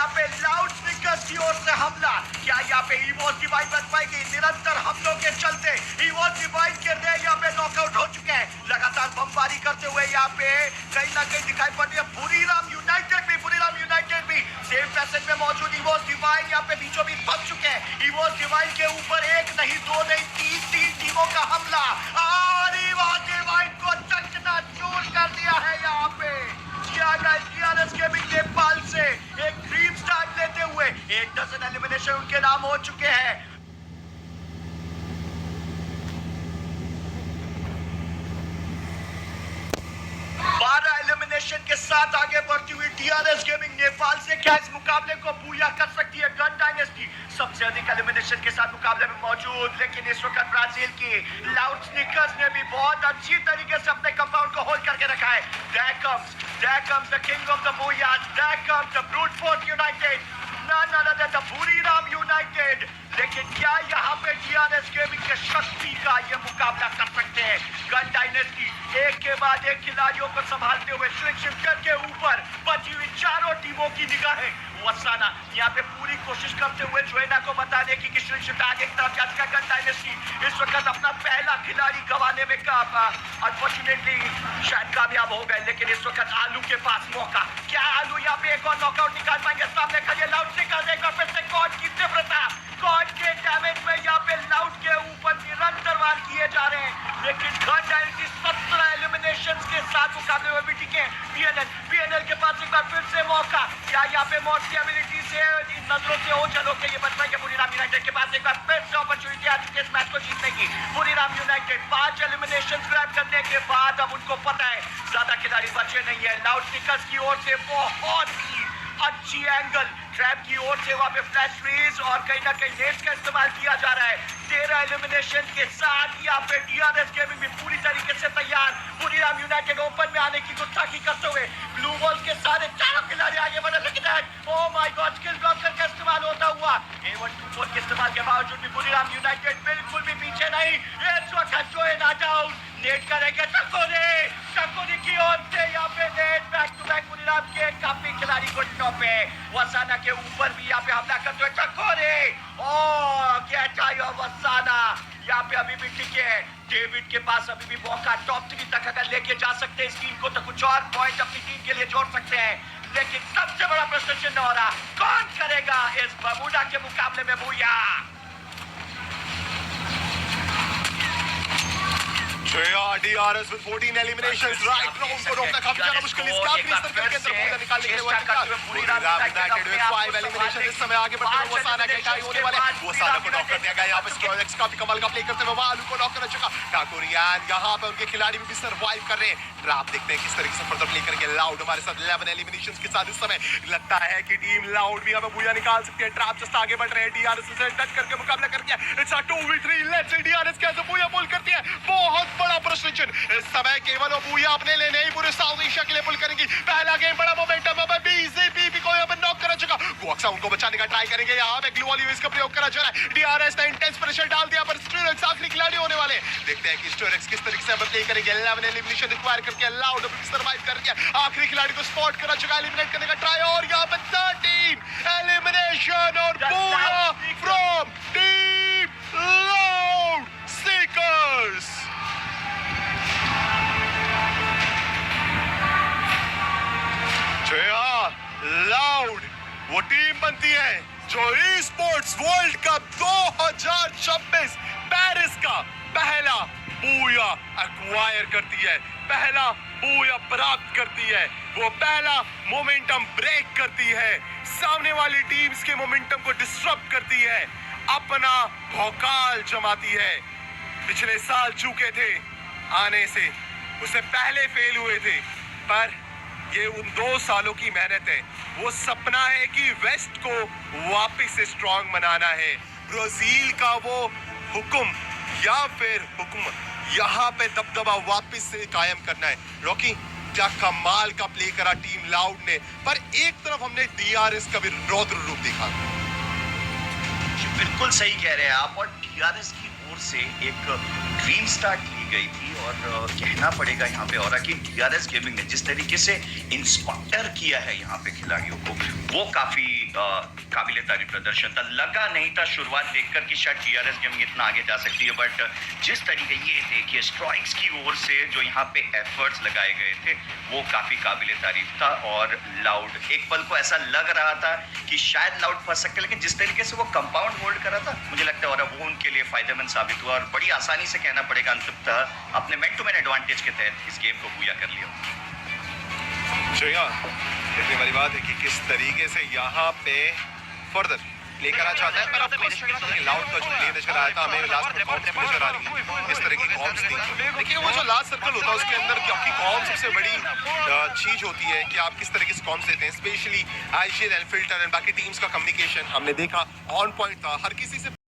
यहाँ पे loud speakers की ओर से हमला। क्या यहाँ पे इवोस डिवाइन बच पाएगी? निरंतर हमलों के चलते इवोस डिवाइन के रे यहाँ पे नॉकआउट हो चुके हैं। लगातार बमबारी करते हुए यहाँ पे कहीं ना कहीं दिखाई पड़ रही है बुरीराम यूनाइटेड भी सेम पैसेज में मौजूद इवोस डिवाइन यहाँ पे बीचों बीच फंस चुके हैं। इवोस डिवाइन के ऊपर एक नहीं दो नहीं तीन टीमों का हमला और इवोस डिवाइन को चकनाचूर कर दिया है। यहाँ पे DRS गेमिंग नेपाल से एक ड्रीम स्टार्ट लेते हुए 1 डजन एलिमिनेशन उनके नाम हो चुके हैं। एलिमिनेशन के साथ आगे बढ़ती हुई DRS गेमिंग नेपाल से क्या इस मुकाबले को पूरा कर सकती है गन डायनेस्टी? सबसे अधिक एलिमिनेशन के साथ मुकाबले में मौजूद, लेकिन इस वक्त ब्राजील की लाउड स्पीकर्स ने भी बहुत अच्छी तरीके से अपने कंपाउंड को होल्ड करके रखा है। There comes the king of the Booyahs, there comes the Brute Force United, none other than the Buriram United। लेकिन क्या यहाँ पे DRS गेमिंग के शक्ति का ये मुकाबला कर सकते हैं? गन डायनेस्टी एक के बाद एक खिलाड़ियों को संभालते हुए शिफ्टर के ऊपर बची हुई चारों टीमों की निगाहें। वसाना यहाँ पे पूरी कोशिश करते हुए जोएना को बताने की शिफ्ट आगे की तरफ जा चुका। गन डायनेस्टी इस वक्त अपना पहला खिलाड़ी गंवाने में अनफॉर्चुनेटली शायद कामयाब हो गए, लेकिन इस वक्त आलू के पास मौका। क्या आलू यहाँ पे एक और नॉकआउट निकाल पाएंगे? सामने खड़े लाउड स्पीकर एक बार फिर से गॉड की तीव्रता, गॉड के डैमेज में यहाँ पे लाउड के ऊपर निरंतर वार किए जा रहे हैं, लेकिन गन डायनेस्टी 17 एलिमिनेशंस के साथ मुकाबले में भी टिके। PNL के पास एक बार फिर से मौका। क्या यहाँ पे मौत की एबिलिटी से इन नजरों से हो चलो के ये बच पाएंगे? बुरीराम यूनाइटेड के पास एक बार फिर से अपॉर्चुनिटी आ चुकी है इस मैच को जीतने की। बुरीराम यूनाइटेड 5 एलिमिनेशंस ग्रैब करने के बाद अब उनको पता है ज्यादा खिलाड़ी बचे नहीं है। लाउड स्पीकर्स की ओर से बहुत ही अच्छी एंगल, ट्रैप की ओर से वहां पे फ्लैश फ्रीज और कहीं ना कहीं नेट्स का इस्तेमाल किया जा रहा है। 13 एलिमिनेशन के साथ यहाँ पे DRS गेमिंग भी पूरी तरीके से तैयार। बुरीराम यूनाइटेड ओपन में आने की गुस्ताखी करते हुए ब्लू बॉल्स के सारे चारों खिलाड़ी आगे बढ़े, लेकिन oh my God skill blocker का इस्तेमाल होता हुआ A124 के इस्तेमाल के बावजूद भी बुरीराम यूनाइटेड बिल्कुल भी पीछे नहीं। इस वक्त जो है नॉट आउट नेट करेंगे टकोरी की ओर से यहाँ पे net back to back Buriram के काफी खिलाड़ी को टॉप है। वसाना के ऊपर भी यहाँ पे हमला करते हुए टकोरे वसाना यहाँ पे अभी भी टिके है। डेविड के पास अभी भी मौका टॉप 3 तक अगर लेके जा सकते हैं इस टीम को तो कुछ और पॉइंट अपनी टीम के लिए जोड़ सकते हैं, लेकिन सबसे बड़ा प्रश्न चिन्ह हो रहा कौन करेगा इस बर्मुडा के मुकाबले में booyah? DRS with 14 eliminations right now उनको रोकना काफी ज्यादा मुश्किल। इसका आखिरी सर्कल के अंदर पूरा निकालने के लिए बुरीराम यूनाइटेड with 5 eliminations इस समय आगे बढ़ते हुए वसाना के टाई होने वाले। वसाना को नॉक कर दिया गया। यहाँ पे स्ट्रोएक्स काफी कमाल का प्ले करते हुए आलू को नॉक कर चुका। टाकोरियान यहाँ पे उनके खिलाड़ी भी सर्वाइव कर रहे हैं। आप देखते हैं किस तरीके से फर्दर प्ले करेंगे। लाउड हमारे साथ 11 एलिमिनेशंस के साथ इस समय लगता है कि टीम लाउड भी यहाँ पे बूया निकाल सकती है। ट्रैप जस्ट आगे बढ़ रहे हैं। DRS से टच करके मुकाबला करके it's a 2v3। Let's see DRS कैसे बूया पुल करती है। बहुत बड़ा प्रश्न चिन्ह इस समय केवल बूया अपने लिए नहीं पूरे साउथ एशिया के लिए पुल करेंगी। पहला गेम बड़ा मोमेंटम है। BZP को यहाँ पे नॉक कर चुका। गोक्सा उनको बचाने का ट्राई करेंगे। यहाँ पे ग्लू वाली इसका प्रयोग करा जा रहा है। DRS ने इंटेंस प्रेशर डाल दिया पर स्टोरेक्स आखिरी खिलाड़ी होने वाले। देखते हैं कि स्टोरेक्स किस तरीके से प्ले करेंगे। 11 एलिमिनेशन रिक्वायर करके लाउड सर्वाइव करके आखिरी खिलाड़ी को स्पॉट करा चुका। एलिमिनेट करने का ट्राई और यहाँ पे 13 एलिमिनेशन और booyah from team loud seekers. Loud वो टीम बनती है जो e sports world cup 2026 Paris का पहला बूया एक्वायर करती है, पहला बूया प्राप्त करती है, वो पहला मोमेंटम ब्रेक करती है, सामने वाली टीम्स के मोमेंटम को डिस्टर्ब करती है, अपना भौकाल जमाती है। पिछले साल चूके थे आने से, उससे पहले फेल हुए थे, पर ये उन 2 सालों की मेहनत है। वो सपना है कि वेस्ट को वापस से स्ट्रॉन्ग बनाना है। ब्राजील का वो हुक्म या फिर हुक्म यहाँ पे दबदबा वापस से कायम करना है। रॉकी क्या कमाल का प्ले करा टीम लाउड ने, पर एक तरफ हमने DRS का भी रौद्र रूप देखा। बिल्कुल सही कह रहे हैं आप। और DRS की ओर से एक ड्रीम स्टार्ट ली गई थी और कहना पड़ेगा यहाँ पे और कि DRS गेमिंग ने जिस तरीके से इंस्पायर किया है यहाँ पे खिलाड़ियों को, वो काफी काबिले तारीफ प्रदर्शन था। लगा नहीं था शुरुआत देखकर कि शायद टीआरएस गेमिंग इतना आगे जा सकती है, बट जिस तरीके ये देखिए स्ट्राइक्स की ओर से जो यहाँ पे एफर्ट्स लगाए गए थे वो काफी काबिले तारीफ था। और लाउड एक पल को ऐसा लग रहा था कि शायद लाउड फंस सकते, लेकिन जिस तरीके से वो कंपाउंड होल्ड करा था मुझे लगता है और वो उनके लिए फायदेमंद साबित हुआ और बड़ी आसानी से कहना पड़ेगा अंततः अपने मैन टू मैन एडवांटेज के तहत इस गेम को पूरा कर लिया। श्रेया, देखने वाली बात है कि किस तरीके से यहाँ पे फर्दर प्ले करना चाहता है, पर आपको लाउड का जो प्ले नजर आया था, हमें लास्ट में कॉम्स नजर आ रही है, इस तरह की कॉम्स थी। देखिए वो जो लास्ट सर्कल होता है उसके अंदर आपकी कॉम सबसे बड़ी चीज होती है कि आप किस तरीके से कॉम्स देते हैं, specially IGL and filter and बाकी टीम्स का कम्युनिकेशन हमने देखा ऑन पॉइंट था, हर किसी से